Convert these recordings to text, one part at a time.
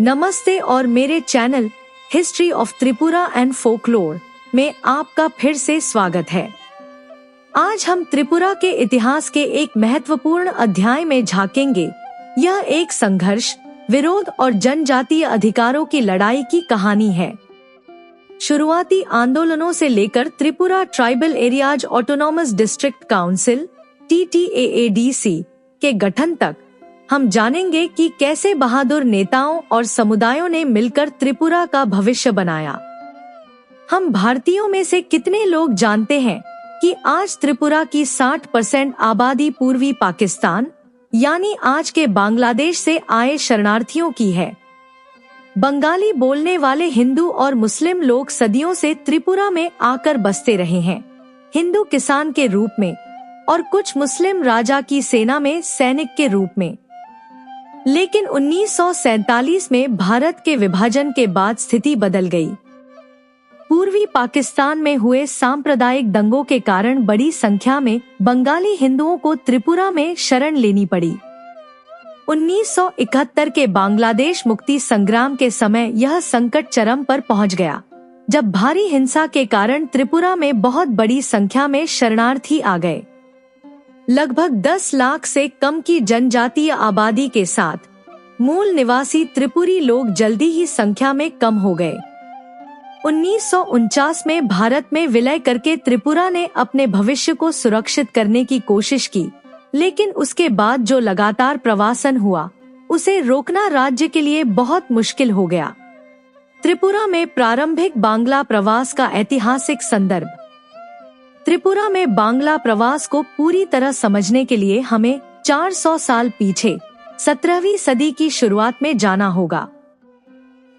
नमस्ते और मेरे channel history of Tripura and folklore में आपका फिर से स्वागत है। आज हम त्रिपुरा के इतिहास के एक महत्वपूर्ण अध्याय में झांकेंगे। यह एक संघर्ष, विरोध और जनजातीय अधिकारों की लड़ाई की कहानी है। शुरुआती आंदोलनों से लेकर Tripura tribal areas autonomous district council (TTAADC) के गठन तक हम जानेंगे कि कैसे बहादुर नेताओं और समुदायों ने मिलकर त्रिपुरा का भविष्य बनाया। हम भारतीयों में से कितने लोग जानते हैं कि आज त्रिपुरा की 60% आबादी पूर्वी पाकिस्तान यानी आज के बांग्लादेश से आए शरणार्थियों की है। बंगाली बोलने वाले हिंदू और मुस्लिम लोग सदियों से त्रिपुरा में आकर बसते रहे हैं, हिंदू किसान के रूप में और कुछ मुस्लिम राजा की सेना में सैनिक के रूप में। लेकिन 1947 में भारत के विभाजन के बाद स्थिति बदल गई। पूर्वी पाकिस्तान में हुए सांप्रदायिक दंगों के कारण बड़ी संख्या में बंगाली हिंदुओं को त्रिपुरा में शरण लेनी पड़ी। 1971 के बांग्लादेश मुक्ति संग्राम के समय यह संकट चरम पर पहुंच गया, जब भारी हिंसा के कारण त्रिपुरा में बहुत बड़ी संख्या में शरणार्थी आ गए। लगभग 10 लाख से कम की जनजातीय आबादी के साथ मूल निवासी त्रिपुरी लोग जल्दी ही संख्या में कम हो गए। 1949 में भारत में विलय करके त्रिपुरा ने अपने भविष्य को सुरक्षित करने की कोशिश की, लेकिन उसके बाद जो लगातार प्रवासन हुआ उसे रोकना राज्य के लिए बहुत मुश्किल हो गया। त्रिपुरा में प्रारंभिक बांग्ला प्रवास का ऐतिहासिक संदर्भ। त्रिपुरा में बांग्ला प्रवास को पूरी तरह समझने के लिए हमें 400 साल पीछे 17वीं सदी की शुरुआत में जाना होगा।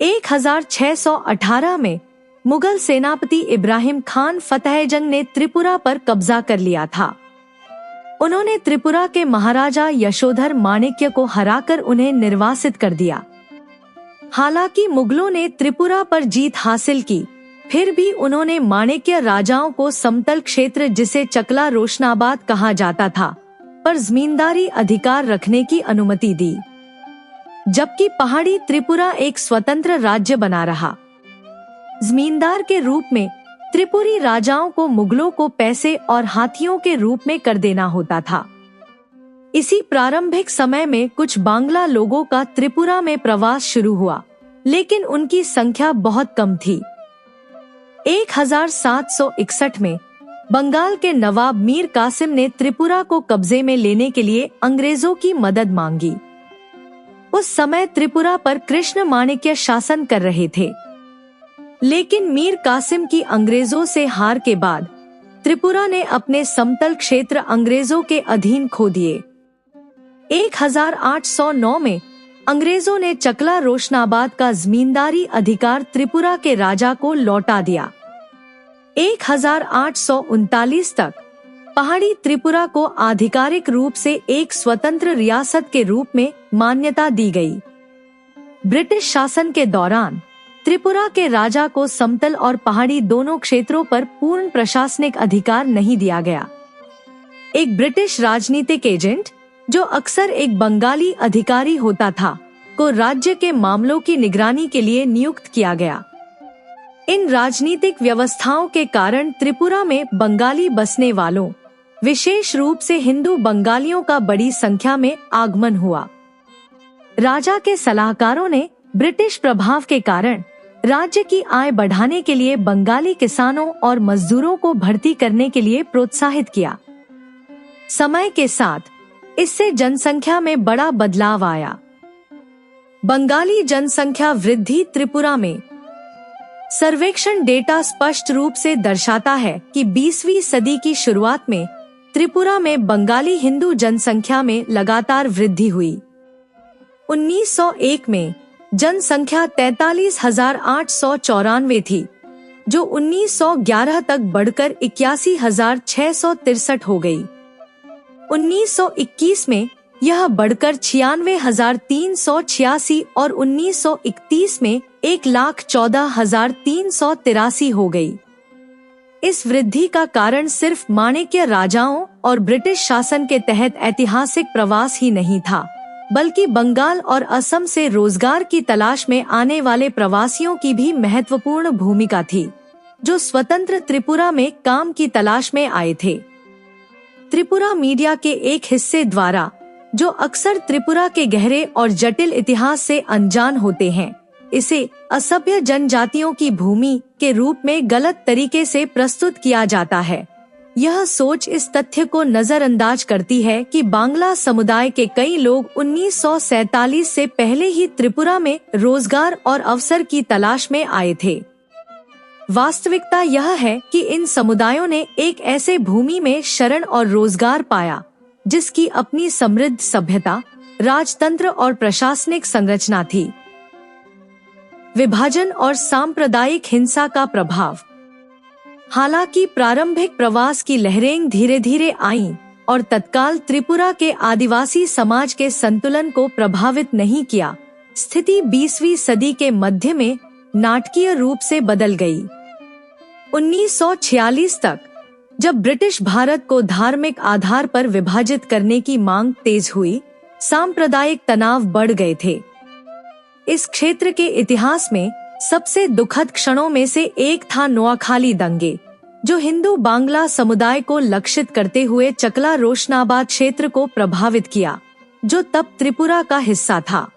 1618 में मुगल सेनापति इब्राहिम खान फतेहजंग ने त्रिपुरा पर कब्जा कर लिया था। उन्होंने त्रिपुरा के महाराजा यशोधर माणिक्य को हराकर उन्हें निर्वासित कर दिया। हालांकि मुगलों ने त्रिपुरा पर जीत हासिल की, फिर भी उन्होंने माणिक्य राजाओं को समतल क्षेत्र जिसे चकला रोशनाबाद कहा जाता था पर जमींदारी अधिकार रखने की अनुमति दी, जबकि पहाड़ी त्रिपुरा एक स्वतंत्र राज्य बना रहा। जमींदार के रूप में त्रिपुरी राजाओं को मुगलों को पैसे और हाथियों के रूप में कर देना होता था। इसी प्रारंभिक समय में कुछ बांग्ला लोगों का त्रिपुरा में प्रवास शुरू हुआ, लेकिन उनकी संख्या बहुत कम थी। 1761 में बंगाल के नवाब मीर कासिम ने त्रिपुरा को कब्जे में लेने के लिए अंग्रेजों की मदद मांगी। उस समय त्रिपुरा पर कृष्ण माणिक्य शासन कर रहे थे, लेकिन मीर कासिम की अंग्रेजों से हार के बाद त्रिपुरा ने अपने समतल क्षेत्र अंग्रेजों के अधीन खो दिए। 1809 में अंग्रेजों ने चकला रोशनाबाद का जमींदारी अधिकार त्रिपुरा के राजा को लौटा दिया। 1839 तक पहाड़ी त्रिपुरा को आधिकारिक रूप से एक स्वतंत्र रियासत के रूप में मान्यता दी गई। ब्रिटिश शासन के दौरान त्रिपुरा के राजा को समतल और पहाड़ी दोनों क्षेत्रों पर पूर्ण प्रशासनिक अधिकार नहीं दिया गया। एक ब्रिटिश राजनीतिक एजेंट, जो अक्सर एक बंगाली अधिकारी होता था, को राज्य के मामलों की निगरानी के लिए नियुक्त किया गया। इन राजनीतिक व्यवस्थाओं के कारण त्रिपुरा में बंगाली बसने वालों, विशेष रूप से हिंदू बंगालियों का बड़ी संख्या में आगमन हुआ। राजा के सलाहकारों ने ब्रिटिश प्रभाव के कारण राज्य की आय बढ़ाने के लिए बंगाली किसानों और मजदूरों को भर्ती करने के लिए प्रोत्साहित किया। समय के साथ इससे जनसंख्या में बड़ा बदलाव आया। बंगाली जनसंख्या वृद्धि त्रिपुरा में। सर्वेक्षण डेटा स्पष्ट रूप से दर्शाता है कि 20वीं सदी की शुरुआत में त्रिपुरा में बंगाली हिंदू जनसंख्या में लगातार वृद्धि हुई। 1901 में जनसंख्या 43,894 थी, जो 1911 तक बढ़कर 81,663 हो गई। 1921 में यह बढ़कर 96,386 और 1931 में 1,14,383 हो गई। इस वृद्धि का कारण सिर्फ माणिक्य राजाओं और ब्रिटिश शासन के तहत ऐतिहासिक प्रवास ही नहीं था, बल्कि बंगाल और असम से रोजगार की तलाश में आने वाले प्रवासियों की भी महत्वपूर्ण भूमिका थी, जो स्वतंत्र त्रिपुरा में काम की तलाश में आए थे। त्रिपुरा मीडिया के एक हिस्से द्वारा, जो अक्सर त्रिपुरा के गहरे और जटिल इतिहास से अनजान होते हैं, इसे असभ्य जनजातियों की भूमि के रूप में गलत तरीके से प्रस्तुत किया जाता है। यह सोच इस तथ्य को नजरअंदाज करती है कि बांग्ला समुदाय के कई लोग 1947 से पहले ही त्रिपुरा में रोजगार और अवसर की तलाश में आए थे। वास्तविकता यह है कि इन समुदायों ने एक ऐसे भूमि में शरण और रोजगार पाया जिसकी अपनी समृद्ध सभ्यता, राजतंत्र और प्रशासनिक संरचना थी। विभाजन और सांप्रदायिक हिंसा का प्रभाव। हालांकि प्रारंभिक प्रवास की लहरें धीरे धीरे आईं और तत्काल त्रिपुरा के आदिवासी समाज के संतुलन को प्रभावित नहीं किया, स्थिति 20वीं सदी के मध्य में नाटकीय रूप से बदल गई। 1946 तक, जब ब्रिटिश भारत को धार्मिक आधार पर विभाजित करने की मांग तेज हुई, सांप्रदायिक तनाव बढ़ गए थे। इस क्षेत्र के इतिहास में सबसे दुखद क्षणों में से एक था नोआखाली दंगे, जो हिंदू बांग्ला समुदाय को लक्षित करते हुए चकला रोशनाबाद क्षेत्र को प्रभावित किया, जो तब त्रिपुरा का हिस्सा था।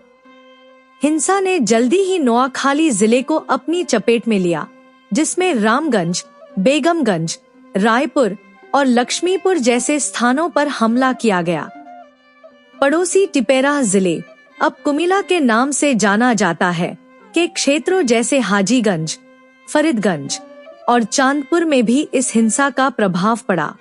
हिंसा ने जल्दी ही नोआखाली जिले को अपनी चपेट में लिया, जिसमें रामगंज, बेगमगंज, रायपुर और लक्ष्मीपुर जैसे स्थानों पर हमला किया गया। पड़ोसी टिपेरा जिले, अब कुमिला के नाम से जाना जाता है, के क्षेत्रों जैसे हाजीगंज, फरीदगंज और चांदपुर में भी इस हिंसा का प्रभाव पड़ा।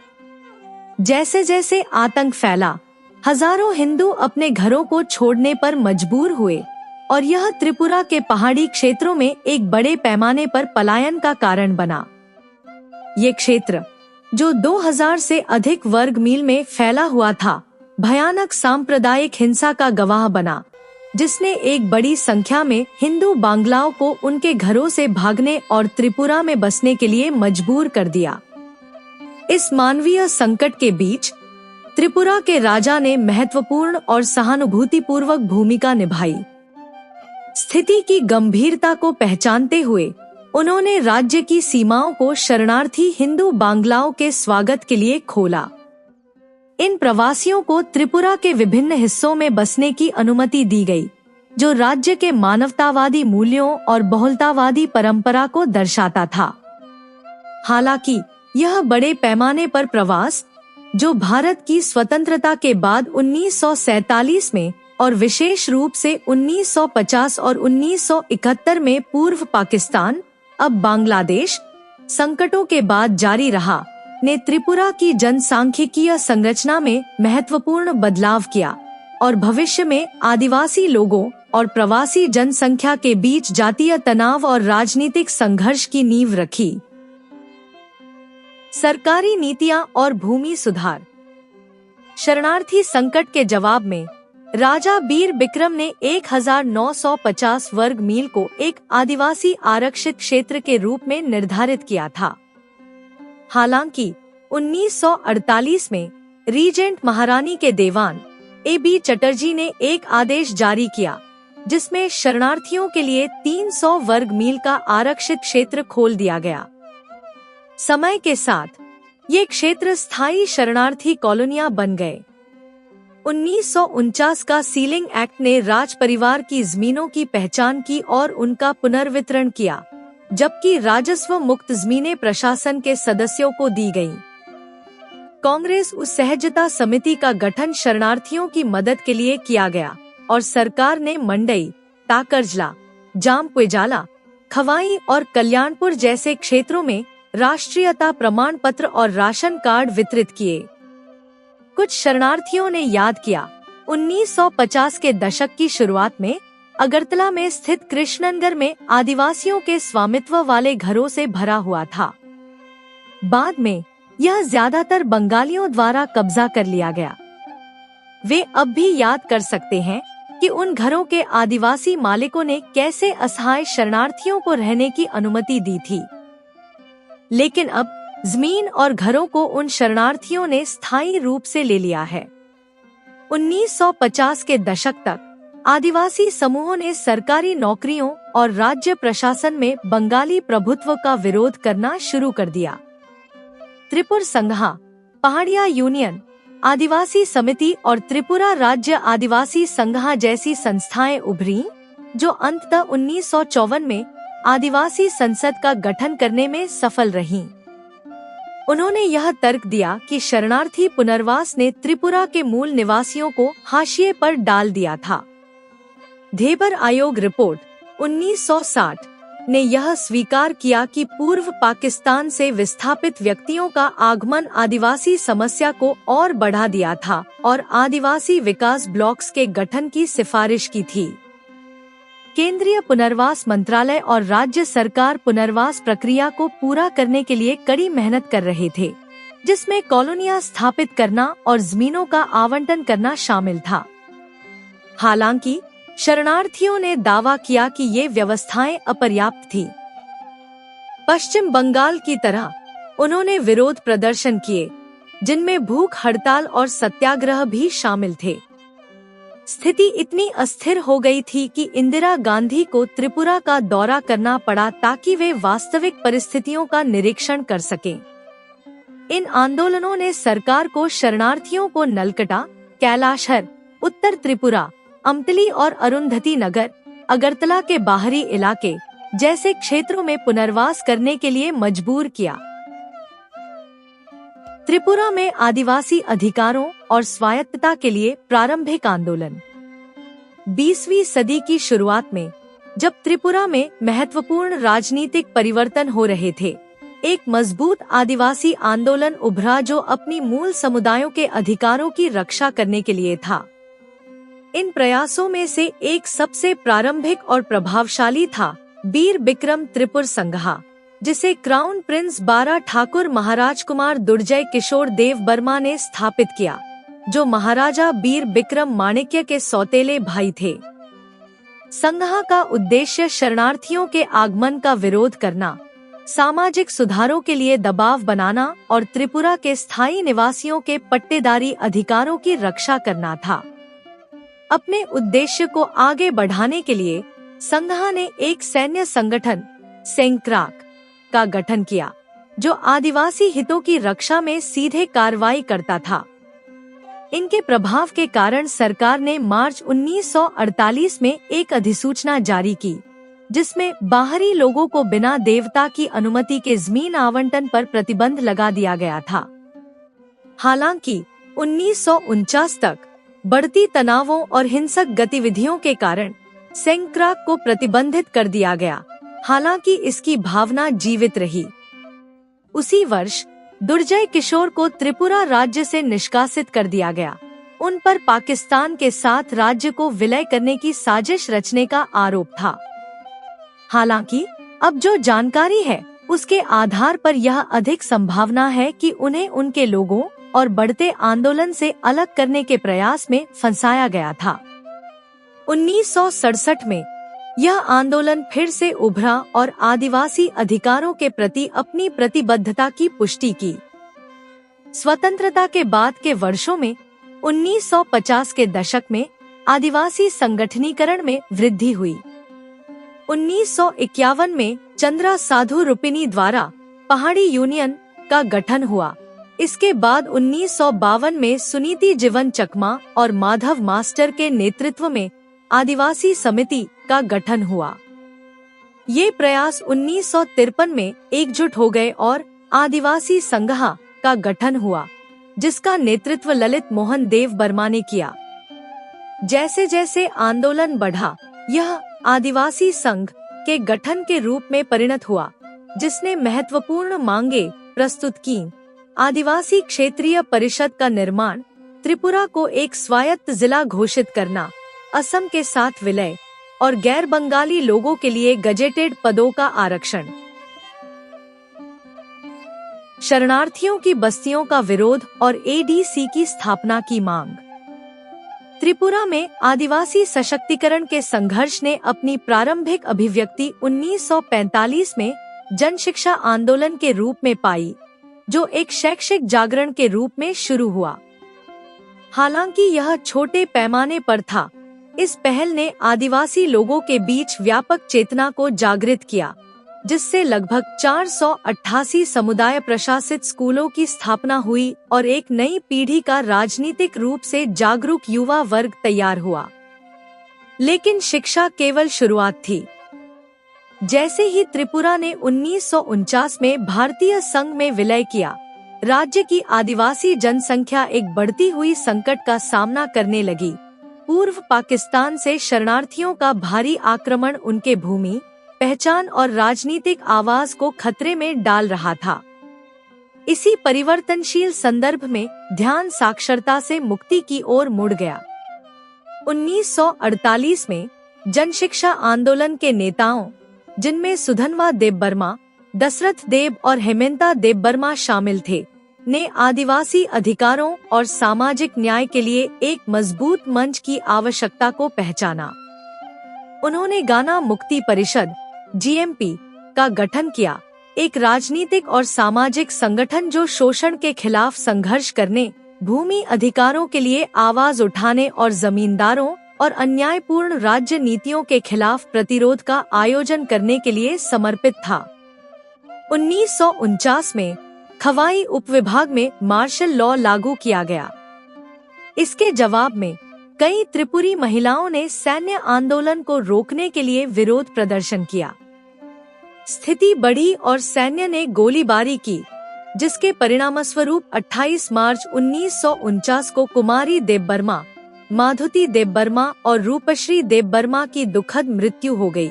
जैसे जैसे आतंक फैला, हजारों हिंदू अपने घरों को छोड़ने पर मजबूर हुए और यह त्रिपुरा के पहाड़ी क्षेत्रों में एक बड़े पैमाने पर पलायन का कारण बना। ये क्षेत्र, जो 2000 से अधिक वर्ग मील में फैला हुआ था, भयानक सांप्रदायिक हिंसा का गवाह बना, जिसने एक बड़ी संख्या में हिंदू बांग्लाओं को उनके घरों से भागने और त्रिपुरा में बसने के लिए मजबूर कर दिया। इस मानवीय संकट के बीच त्रिपुरा के राजा ने महत्वपूर्ण और सहानुभूतिपूर्वक भूमिका निभाई। स्थिति की गंभीरता को पहचानते हुए उन्होंने राज्य की सीमाओं को शरणार्थी हिंदू बांग्लाओं के स्वागत के लिए खोला। इन प्रवासियों को त्रिपुरा के विभिन्न हिस्सों में बसने की अनुमति दी गई, जो राज्य के मानवतावादी मूल्यों और बहुलतावादी परंपरा को दर्शाता था। हालांकि यह बड़े पैमाने पर प्रवास, जो भारत की स्वतंत्रता के बाद 1947 में और विशेष रूप से 1950 और 1971 में पूर्व पाकिस्तान, अब बांग्लादेश, संकटों के बाद जारी रहा, ने त्रिपुरा की जनसांख्यिकीय संरचना में महत्वपूर्ण बदलाव किया और भविष्य में आदिवासी लोगों और प्रवासी जनसंख्या के बीच जातीय तनाव और राजनीतिक संघर्ष की नींव रखी। सरकारी नीतियां और भूमि सुधार। शरणार्थी संकट के जवाब में राजा बीर बिक्रम ने 1950 वर्ग मील को एक आदिवासी आरक्षित क्षेत्र के रूप में निर्धारित किया था। हालांकि 1948 में रीजेंट महारानी के देवान A.B. चटर्जी ने एक आदेश जारी किया, जिसमें शरणार्थियों के लिए 300 वर्ग मील का आरक्षित क्षेत्र खोल दिया गया। समय के साथ ये क्षेत्र स्थायी शरणार्थी कॉलोनियां बन गए। 1949 का सीलिंग एक्ट ने राज परिवार की जमीनों की पहचान की और उनका पुनर्वितरण किया, जबकि राजस्व मुक्त जमीनें प्रशासन के सदस्यों को दी गईं। कांग्रेस उस सहजता समिति का गठन शरणार्थियों की मदद के लिए किया गया और सरकार ने मंडई, ताकरजला, जामपुजाला, खवाई और कल्याणपुर जैसे क्षेत्रों में राष्ट्रीयता प्रमाण पत्र और राशन कार्ड वितरित किए। कुछ शरणार्थियों ने याद किया, 1950 के दशक की शुरुआत में अगरतला में स्थित कृष्णनगर में आदिवासियों के स्वामित्व वाले घरों से भरा हुआ था। बाद में यह ज्यादातर बंगालियों द्वारा कब्जा कर लिया गया। वे अब भी याद कर सकते हैं कि उन घरों के आदिवासी मालिकों ने कैसे असहाय शरणार्थियों को रहने की अनुमति दी थी। लेकिन अब जमीन और घरों को उन शरणार्थियों ने स्थायी रूप से ले लिया है। 1950 के दशक तक आदिवासी समूहों ने सरकारी नौकरियों और राज्य प्रशासन में बंगाली प्रभुत्व का विरोध करना शुरू कर दिया। त्रिपुर संघा, पहाड़िया यूनियन, आदिवासी समिति और त्रिपुरा राज्य आदिवासी संघा जैसी संस्थाएं उभरी, जो अंततः 1954 में आदिवासी संसद का गठन करने में सफल रहीं। उन्होंने यह तर्क दिया कि शरणार्थी पुनर्वास ने त्रिपुरा के मूल निवासियों को हाशिए पर डाल दिया था। धेबर आयोग रिपोर्ट 1960 ने यह स्वीकार किया कि पूर्व पाकिस्तान से विस्थापित व्यक्तियों का आगमन आदिवासी समस्या को और बढ़ा दिया था और आदिवासी विकास ब्लॉक्स के गठन की सिफारिश की थी। केंद्रीय पुनर्वास मंत्रालय और राज्य सरकार पुनर्वास प्रक्रिया को पूरा करने के लिए कड़ी मेहनत कर रहे थे, जिसमें कॉलोनियां स्थापित करना और जमीनों का आवंटन करना शामिल था। हालांकि शरणार्थियों ने दावा किया कि ये व्यवस्थाएं अपर्याप्त थी। पश्चिम बंगाल की तरह उन्होंने विरोध प्रदर्शन किए, जिनमें भूख हड़ताल और सत्याग्रह भी शामिल थे। स्थिति इतनी अस्थिर हो गई थी कि इंदिरा गांधी को त्रिपुरा का दौरा करना पड़ा ताकि वे वास्तविक परिस्थितियों का निरीक्षण कर सकें। इन आंदोलनों ने सरकार को शरणार्थियों को नलकटा, कैलाशहर, उत्तर त्रिपुरा, अमतली और अरुंधति नगर, अगरतला के बाहरी इलाके जैसे क्षेत्रों में पुनर्वास करने के लिए मजबूर किया। त्रिपुरा में आदिवासी अधिकारों और स्वायत्तता के लिए प्रारंभिक आंदोलन। 20वीं सदी की शुरुआत में, जब त्रिपुरा में महत्वपूर्ण राजनीतिक परिवर्तन हो रहे थे, एक मजबूत आदिवासी आंदोलन उभरा जो अपनी मूल समुदायों के अधिकारों की रक्षा करने के लिए था। इन प्रयासों में से एक सबसे प्रारंभिक और प्रभावशाली था बीर बिक्रम त्रिपुर संघा, जिसे क्राउन प्रिंस बारा ठाकुर महाराज कुमार दुर्जय किशोर देव बर्मा ने स्थापित किया, जो महाराजा बीर बिक्रम माणिक्य के सौतेले भाई थे। संघा का उद्देश्य शरणार्थियों के आगमन का विरोध करना, सामाजिक सुधारों के लिए दबाव बनाना और त्रिपुरा के स्थायी निवासियों के पट्टेदारी अधिकारों की रक्षा करना था। अपने उद्देश्य को आगे बढ़ाने के लिए संघा ने एक सैन्य संगठन सेंक्राक का गठन किया, जो आदिवासी हितों की रक्षा में सीधे कार्रवाई करता था। इनके प्रभाव के कारण सरकार ने मार्च 1948 में एक अधिसूचना जारी की, जिसमें बाहरी लोगों को बिना देवता की अनुमति के जमीन आवंटन पर प्रतिबंध लगा दिया गया था। हालांकि 1949 तक बढ़ती तनावों और हिंसक गतिविधियों के कारण सेंक्राक को प्रतिबंधित कर दिया गया, हालांकि इसकी भावना जीवित रही। उसी वर्ष दुर्जय किशोर को त्रिपुरा राज्य से निष्कासित कर दिया गया। उन पर पाकिस्तान के साथ राज्य को विलय करने की साजिश रचने का आरोप था। हालांकि अब जो जानकारी है, उसके आधार पर यह अधिक संभावना है कि उन्हें उनके लोगों और बढ़ते आंदोलन से अलग करने के प्रयास में फंसाया गया था। 1967 में यह आंदोलन फिर से उभरा और आदिवासी अधिकारों के प्रति अपनी प्रतिबद्धता की पुष्टि की। स्वतंत्रता के बाद के वर्षों में 1950 के दशक में आदिवासी संगठनीकरण में वृद्धि हुई। 1951 में चंद्रा साधु रुपिनी द्वारा पहाड़ी यूनियन का गठन हुआ। इसके बाद 1952 में सुनीति जीवन चकमा और माधव मास्टर के नेतृत्व में आदिवासी समिति का गठन हुआ। ये प्रयास 1953 में एकजुट हो गए और आदिवासी संघा का गठन हुआ, जिसका नेतृत्व ललित मोहन देव बर्मा ने किया। जैसे जैसे आंदोलन बढ़ा, यह आदिवासी संघ के गठन के रूप में परिणत हुआ, जिसने महत्वपूर्ण मांगे प्रस्तुत की। आदिवासी क्षेत्रीय परिषद का निर्माण, त्रिपुरा को एक स्वायत्त जिला घोषित करना, असम के साथ विलय और गैर बंगाली लोगों के लिए गजेटेड पदों का आरक्षण। शरणार्थियों की बस्तियों का विरोध और एडीसी की स्थापना की मांग। त्रिपुरा में आदिवासी सशक्तिकरण के संघर्ष ने अपनी प्रारंभिक अभिव्यक्ति 1945 में जन शिक्षा आंदोलन के रूप में पाई, जो एक शैक्षिक जागरण के रूप में शुरू हुआ। हालांकि यह छोटे पैमाने पर था, इस पहल ने आदिवासी लोगों के बीच व्यापक चेतना को जागृत किया, जिससे लगभग 488 समुदाय प्रशासित स्कूलों की स्थापना हुई और एक नई पीढ़ी का राजनीतिक रूप से जागरूक युवा वर्ग तैयार हुआ। लेकिन शिक्षा केवल शुरुआत थी। जैसे ही त्रिपुरा ने 1949 में भारतीय संघ में विलय किया, राज्य की आदिवासी जनसंख्या एक बढ़ती हुई संकट का सामना करने लगी। पूर्व पाकिस्तान से शरणार्थियों का भारी आक्रमण उनके भूमि, पहचान और राजनीतिक आवाज को खतरे में डाल रहा था। इसी परिवर्तनशील संदर्भ में ध्यान साक्षरता से मुक्ति की ओर मुड़ गया। 1948 में जनशिक्षा आंदोलन के नेताओं, जिनमें सुधनवा देबबर्मा, दशरथ देब और हेमंता देबबर्मा शामिल थे, ने आदिवासी अधिकारों और सामाजिक न्याय के लिए एक मजबूत मंच की आवश्यकता को पहचाना। उन्होंने गाना मुक्ति परिषद (GMP) का गठन किया, एक राजनीतिक और सामाजिक संगठन जो शोषण के खिलाफ संघर्ष करने, भूमि अधिकारों के लिए आवाज उठाने और जमींदारों और अन्यायपूर्ण राज्य नीतियों के खिलाफ प्रतिरोध का आयोजन करने के लिए समर्पित था। 1949 में खवाई उपविभाग में मार्शल लॉ लागू किया गया। इसके जवाब में कई त्रिपुरी महिलाओं ने सैन्य आंदोलन को रोकने के लिए विरोध प्रदर्शन किया। स्थिति बढ़ी और सैन्य ने गोलीबारी की, जिसके परिणामस्वरूप 28 मार्च 1949 को कुमारी देबबर्मा, माधुती देबबर्मा और रूपश्री देबबर्मा की दुखद मृत्यु हो गई।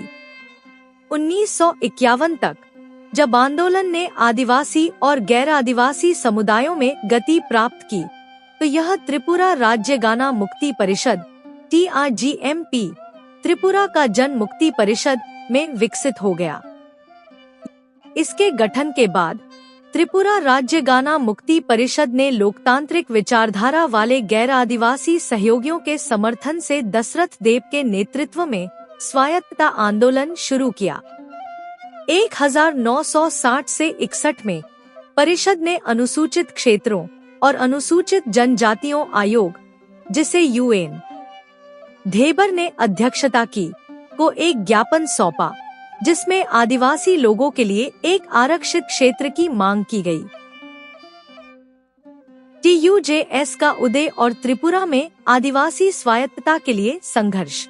1951 तक, जब आंदोलन ने आदिवासी और गैर आदिवासी समुदायों में गति प्राप्त की, तो यह त्रिपुरा राज्य गाना मुक्ति परिषद (TRGMP) त्रिपुरा का जन मुक्ति परिषद में विकसित हो गया। इसके गठन के बाद त्रिपुरा राज्य गाना मुक्ति परिषद ने लोकतांत्रिक विचारधारा वाले गैर आदिवासी सहयोगियों के समर्थन से दशरथ देब के नेतृत्व में स्वायत्तता आंदोलन शुरू किया। 1960 से 61 में परिषद ने अनुसूचित क्षेत्रों और अनुसूचित जनजातियों आयोग, जिसे UN धेबर ने अध्यक्षता की, को एक ज्ञापन सौंपा, जिसमें आदिवासी लोगों के लिए एक आरक्षित क्षेत्र की मांग की गई। TUJS का उदय और त्रिपुरा में आदिवासी स्वायत्तता के लिए संघर्ष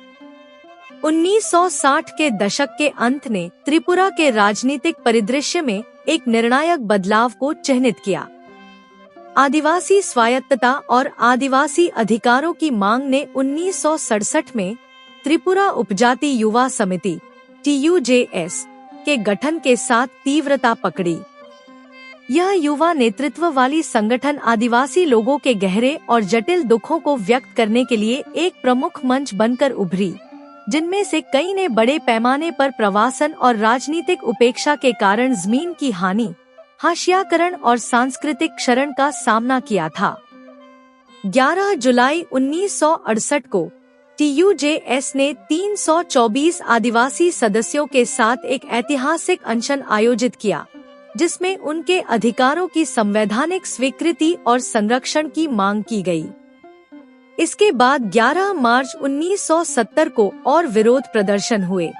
1960 के दशक के अंत ने त्रिपुरा के राजनीतिक परिदृश्य में एक निर्णायक बदलाव को चिह्नित किया। आदिवासी स्वायत्तता और आदिवासी अधिकारों की मांग ने 1967 में त्रिपुरा उपजाति युवा समिति TUJS के गठन के साथ तीव्रता पकड़ी। यह युवा नेतृत्व वाली संगठन आदिवासी लोगों के गहरे और जटिल दुखों को व्यक्त करने के लिए एक प्रमुख मंच बनकर उभरी, जिनमें से कई ने बड़े पैमाने पर प्रवासन और राजनीतिक उपेक्षा के कारण जमीन की हानि, हाशियाकरण और सांस्कृतिक क्षरण का सामना किया था। 11 जुलाई 1968 को TUJS ने 324 आदिवासी सदस्यों के साथ एक ऐतिहासिक अनशन आयोजित किया, जिसमें उनके अधिकारों की संवैधानिक स्वीकृति और संरक्षण की मांग की गई। इसके बाद 11 मार्च 1970 को और विरोध प्रदर्शन हुए,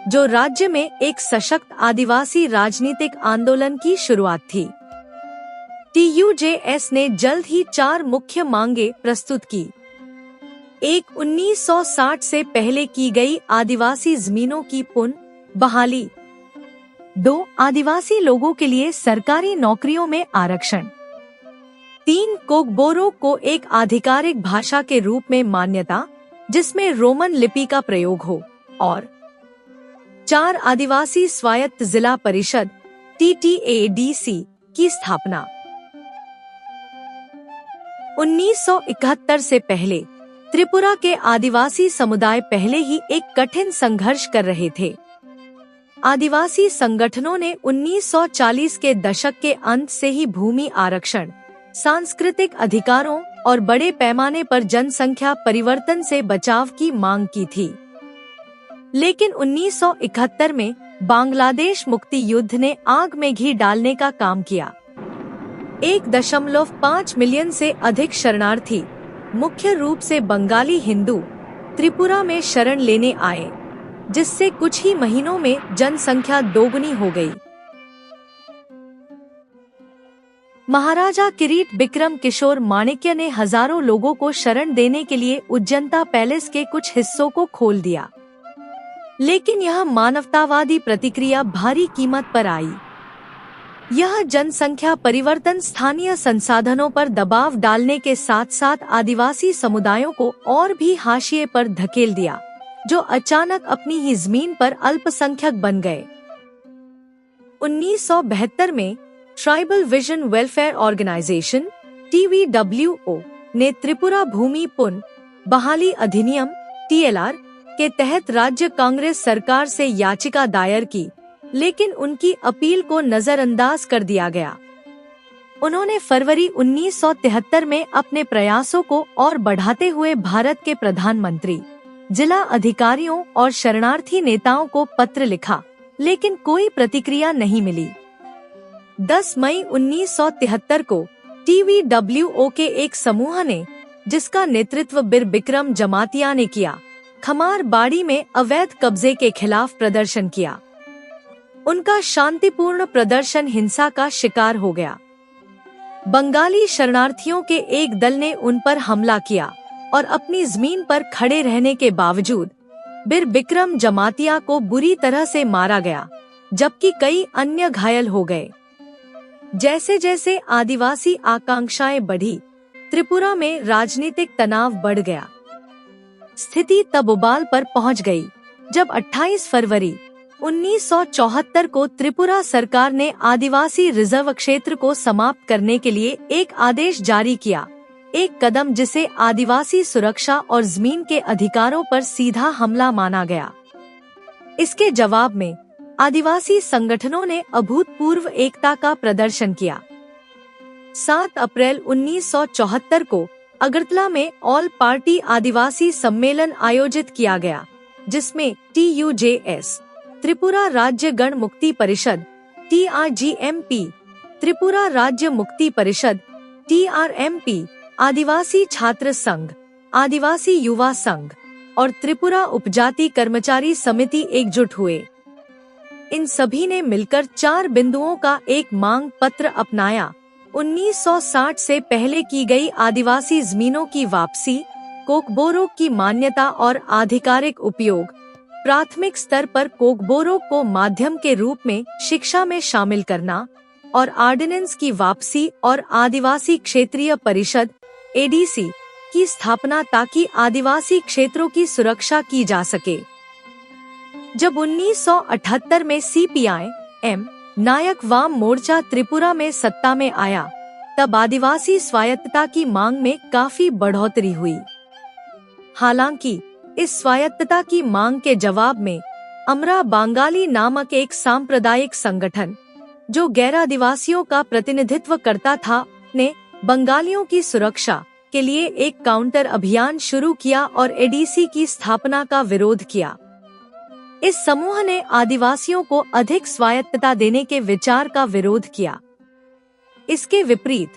जो राज्य में एक सशक्त आदिवासी राजनीतिक आंदोलन की शुरुआत थी। TUJS ने जल्द ही 4 मुख्य मांगे प्रस्तुत की। 1. 1960 से पहले की गई आदिवासी जमीनों की पुनः बहाली। 2. आदिवासी लोगों के लिए सरकारी नौकरियों में आरक्षण। 3. कोकबोरो को एक आधिकारिक भाषा के रूप में मान्यता, जिसमें रोमन लिपि का प्रयोग हो। और 4. आदिवासी स्वायत्त जिला परिषद TTADC की स्थापना। 1971 से पहले त्रिपुरा के आदिवासी समुदाय पहले ही एक कठिन संघर्ष कर रहे थे। आदिवासी संगठनों ने 1940 के दशक के अंत से ही भूमि आरक्षण, सांस्कृतिक अधिकारों और बड़े पैमाने पर जनसंख्या परिवर्तन से बचाव की मांग की थी। लेकिन 1971 में बांग्लादेश मुक्ति युद्ध ने आग में घी डालने का काम किया। 1.5 मिलियन से अधिक शरणार्थी, मुख्य रूप से बंगाली हिंदू त्रिपुरा में शरण लेने आए, जिससे कुछ ही महीनों में जनसंख्या दोगुनी हो गई। महाराजा किरीट बिक्रम किशोर माणिक्य ने हजारों लोगों को शरण देने के लिए उज्जैनता पैलेस के कुछ हिस्सों को खोल दिया, लेकिन यह मानवतावादी प्रतिक्रिया भारी कीमत पर आई। यह जनसंख्या परिवर्तन स्थानीय संसाधनों पर दबाव डालने के साथ साथ आदिवासी समुदायों को और भी हाशिए पर धकेल दिया, जो अचानक अपनी ही जमीन पर अल्पसंख्यक बन गए। 1972 में tribal vision welfare organisation (TVWO) ने त्रिपुरा भूमि पुनः बहाली अधिनियम (TLR) के तहत राज्य कांग्रेस सरकार से याचिका दायर की, लेकिन उनकी अपील को नजरअंदाज कर दिया गया। उन्होंने फरवरी 1973 में अपने प्रयासों को और बढ़ाते हुए भारत के प्रधानमंत्री, जिला अधिकारियों और शरणार्थी नेताओं को पत्र लिखा, लेकिन कोई प्रतिक्रिया नहीं मिली। 10 मई 1973 को TVWO के एक समूह ने, जिसका नेतृत्व बीर बिक्रम जमातिया ने किया, खमार बाड़ी में अवैध कब्जे के खिलाफ प्रदर्शन किया। उनका शांतिपूर्ण प्रदर्शन हिंसा का शिकार हो गया। बंगाली शरणार्थियों के एक दल ने उन पर हमला किया और अपनी जमीन पर खड़े रहने के बावजूद बीर बिक्रम जमातिया को बुरी तरह से मारा गया, जबकि कई अन्य घायल हो गए। जैसे जैसे आदिवासी आकांक्षाएं बढ़ी, त्रिपुरा में राजनीतिक तनाव बढ़ गया। स्थिति तब उबाल पर पहुंच गई जब 28 फरवरी 1974 को त्रिपुरा सरकार ने आदिवासी रिजर्व क्षेत्र को समाप्त करने के लिए एक आदेश जारी किया, एक कदम जिसे आदिवासी सुरक्षा और जमीन के अधिकारों पर सीधा हमला माना गया। इसके जवाब में आदिवासी संगठनों ने अभूतपूर्व एकता का प्रदर्शन किया। 7 अप्रैल 1974 को अगरतला में ऑल पार्टी आदिवासी सम्मेलन आयोजित किया गया, जिसमें TUJS, त्रिपुरा राज्य गण मुक्ति परिषद TRGMP, त्रिपुरा राज्य मुक्ति परिषद TRMP, आदिवासी छात्र संघ, आदिवासी युवा संघ और त्रिपुरा उपजाति कर्मचारी समिति एकजुट हुए। इन सभी ने मिलकर 4 बिंदुओं का एक मांग पत्र अपनाया। 1960 से पहले की गई आदिवासी जमीनों की वापसी, कोकबोरोक की मान्यता और आधिकारिक उपयोग, प्राथमिक स्तर पर कोकबोरोक को माध्यम के रूप में शिक्षा में शामिल करना और ऑर्डिनेंस की वापसी और आदिवासी क्षेत्रीय परिषद ADC की स्थापना, ताकि आदिवासी क्षेत्रों की सुरक्षा की जा सके। जब 1978 में CPI-M नायक वाम मोर्चा त्रिपुरा में सत्ता में आया, तब आदिवासी स्वायत्तता की मांग में काफी बढ़ोतरी हुई। हालांकि इस स्वायत्तता की मांग के जवाब में अमरा बांगाली नामक एक सांप्रदायिक संगठन, जो गैर आदिवासियों का प्रतिनिधित्व करता था, ने बंगालियों की सुरक्षा के लिए एक काउंटर अभियान शुरू किया और ADC की स्थापना का विरोध किया। इस समूह ने आदिवासियों को अधिक स्वायत्तता देने के विचार का विरोध किया। इसके विपरीत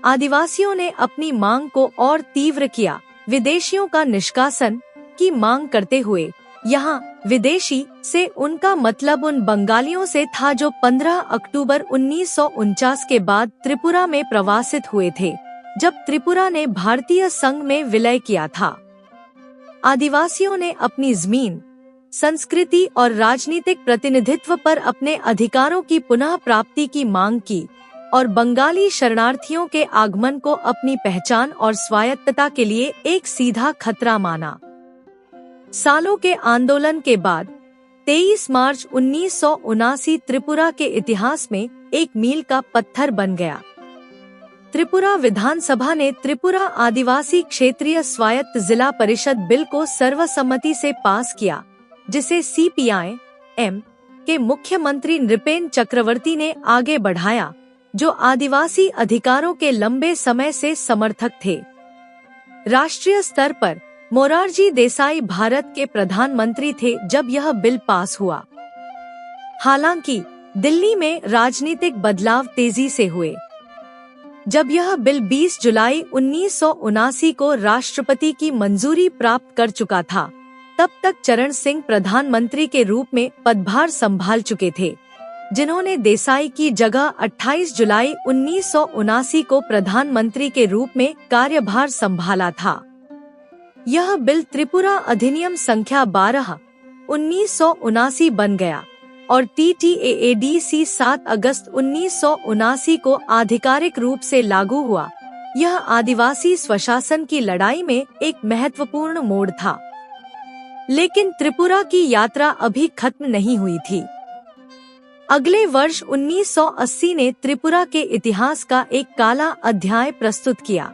आदिवासियों ने अपनी मांग को और तीव्र किया, विदेशियों का निष्कासन की मांग करते हुए। यहाँ विदेशी से उनका मतलब उन बंगालियों से था जो 15 अक्टूबर 1949 के बाद त्रिपुरा में प्रवासित हुए थे, जब त्रिपुरा ने भारतीय संघ में विलय किया था। आदिवासियों ने अपनी जमीन, संस्कृति और राजनीतिक प्रतिनिधित्व पर अपने अधिकारों की पुनः प्राप्ति की मांग की और बंगाली शरणार्थियों के आगमन को अपनी पहचान और स्वायत्तता के लिए एक सीधा खतरा माना। सालों के आंदोलन के बाद 23 मार्च 1979 त्रिपुरा के इतिहास में एक मील का पत्थर बन गया। त्रिपुरा विधानसभा ने त्रिपुरा आदिवासी क्षेत्रीय स्वायत्त जिला परिषद बिल को सर्वसम्मति से पास किया, जिसे CPI-M के मुख्यमंत्री नृपेन चक्रवर्ती ने आगे बढ़ाया, जो आदिवासी अधिकारों के लंबे समय से समर्थक थे। राष्ट्रीय स्तर पर मोरारजी देसाई भारत के प्रधानमंत्री थे जब यह बिल पास हुआ। हालांकि दिल्ली में राजनीतिक बदलाव तेजी से हुए। जब यह बिल 20 जुलाई 1979 को राष्ट्रपति की मंजूरी प्राप्त कर चुका था, तब तक चरण सिंह प्रधानमंत्री के रूप में पदभार संभाल चुके थे, जिन्होंने देसाई की जगह 28 जुलाई 1979 को प्रधानमंत्री के रूप में कार्यभार संभाला था। यह बिल त्रिपुरा अधिनियम संख्या 12, 1979 बन गया और TTAADC 7 अगस्त 1979 को आधिकारिक रूप से लागू हुआ। यह आदिवासी स्वशासन की लड़ाई में एक महत्वपूर्ण मोड़ था। लेकिन त्रिपुरा की यात्रा अभी खत्म नहीं हुई थी। अगले वर्ष 1980 ने त्रिपुरा के इतिहास का एक काला अध्याय प्रस्तुत किया।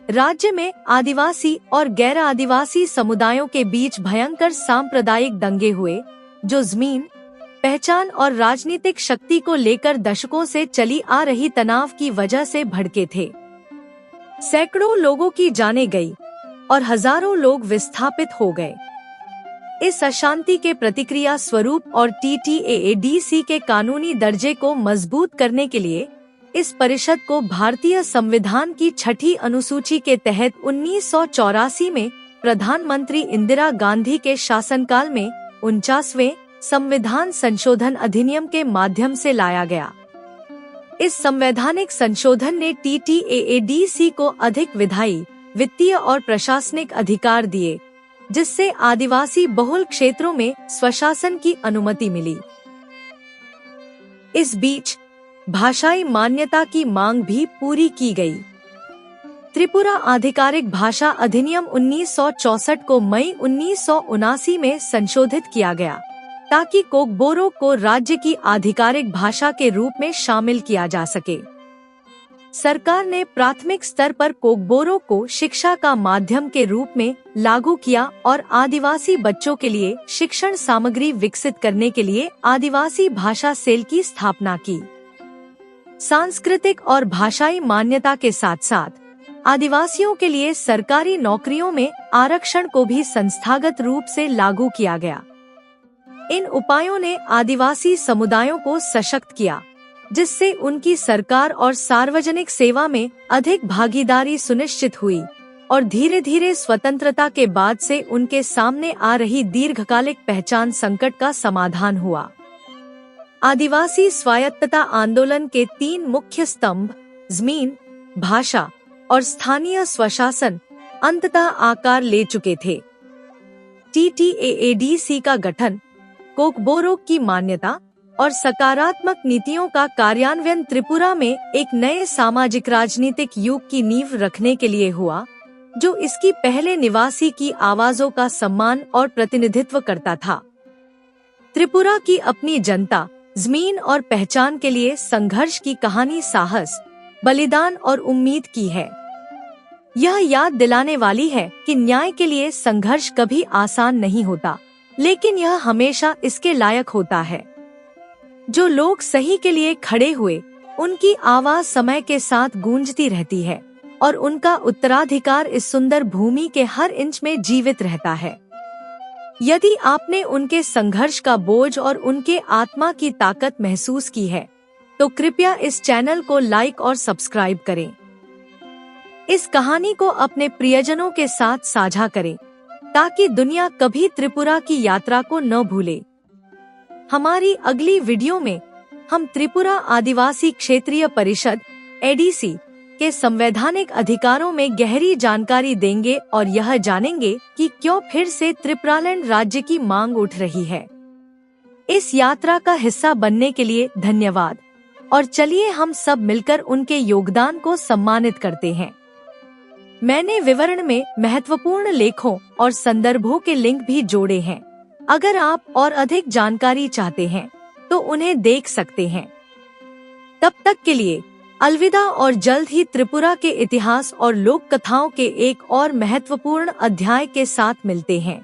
राज्य में आदिवासी और गैर आदिवासी समुदायों के बीच भयंकर सांप्रदायिक दंगे हुए, जो जमीन, पहचान और राजनीतिक शक्ति को लेकर दशकों से चली आ रही तनाव की वजह से भड़के थे। सैकड़ों लोगों की जानें गई और हजारों लोग विस्थापित हो गए। इस अशांति के प्रतिक्रिया स्वरूप और TTAADC के कानूनी दर्जे को मजबूत करने के लिए इस परिषद को भारतीय संविधान की 6ठी अनुसूची के तहत 1984 में प्रधानमंत्री इंदिरा गांधी के शासनकाल में 49वें संविधान संशोधन अधिनियम के माध्यम से लाया गया। इस संवैधानिक संशोधन ने TTAADC को अधिक विधायी, वित्तीय और प्रशासनिक अधिकार दिए, जिससे आदिवासी बहुल क्षेत्रों में स्वशासन की अनुमति मिली। इस बीच भाषाई मान्यता की मांग भी पूरी की गई। त्रिपुरा आधिकारिक भाषा अधिनियम 1964 को मई 1979 में संशोधित किया गया, ताकि कोकबोरो को राज्य की आधिकारिक भाषा के रूप में शामिल किया जा सके। सरकार ने प्राथमिक स्तर पर कोकबोरो को शिक्षा का माध्यम के रूप में लागू किया और आदिवासी बच्चों के लिए शिक्षण सामग्री विकसित करने के लिए आदिवासी भाषा सेल की स्थापना की। सांस्कृतिक और भाषाई मान्यता के साथ साथ आदिवासियों के लिए सरकारी नौकरियों में आरक्षण को भी संस्थागत रूप से लागू किया गया। इन उपायों ने आदिवासी समुदायों को सशक्त किया, जिससे उनकी सरकार और सार्वजनिक सेवा में अधिक भागीदारी सुनिश्चित हुई और धीरे धीरे स्वतंत्रता के बाद से उनके सामने आ रही दीर्घकालिक पहचान संकट का समाधान हुआ। आदिवासी स्वायत्तता आंदोलन के 3 मुख्य स्तंभ, जमीन, भाषा और स्थानीय स्वशासन, अंततः आकार ले चुके थे। TTAADC का गठन, कोकबोरो की मान्यता और सकारात्मक नीतियों का कार्यान्वयन त्रिपुरा में एक नए सामाजिक राजनीतिक युग की नींव रखने के लिए हुआ, जो इसकी पहले निवासी की आवाजों का सम्मान और प्रतिनिधित्व करता था। त्रिपुरा की अपनी जनता, जमीन और पहचान के लिए संघर्ष की कहानी साहस, बलिदान और उम्मीद की है। यह याद दिलाने वाली है कि न्याय के लिए संघर्ष कभी आसान नहीं होता, लेकिन यह हमेशा इसके लायक होता है। जो लोग सही के लिए खड़े हुए, उनकी आवाज समय के साथ गूंजती रहती है और उनका उत्तराधिकार इस सुंदर भूमि के हर इंच में जीवित रहता है। यदि आपने उनके संघर्ष का बोझ और उनके आत्मा की ताकत महसूस की है, तो कृपया इस चैनल को लाइक और सब्सक्राइब करें। इस कहानी को अपने प्रियजनों के साथ साझा करें, ताकि दुनिया कभी त्रिपुरा की यात्रा को न भूले। हमारी अगली वीडियो में हम त्रिपुरा आदिवासी क्षेत्रीय परिषद ADC के संवैधानिक अधिकारों में गहरी जानकारी देंगे और यह जानेंगे कि क्यों फिर से त्रिपुरालैंड राज्य की मांग उठ रही है। इस यात्रा का हिस्सा बनने के लिए धन्यवाद और चलिए हम सब मिलकर उनके योगदान को सम्मानित करते हैं। मैंने विवरण में महत्वपूर्ण लेखों और संदर्भों के लिंक भी जोड़े हैं। अगर आप और अधिक जानकारी चाहते हैं तो उन्हें देख सकते हैं। तब तक के लिए अलविदा और जल्द ही त्रिपुरा के इतिहास और लोक कथाओं के एक और महत्वपूर्ण अध्याय के साथ मिलते हैं।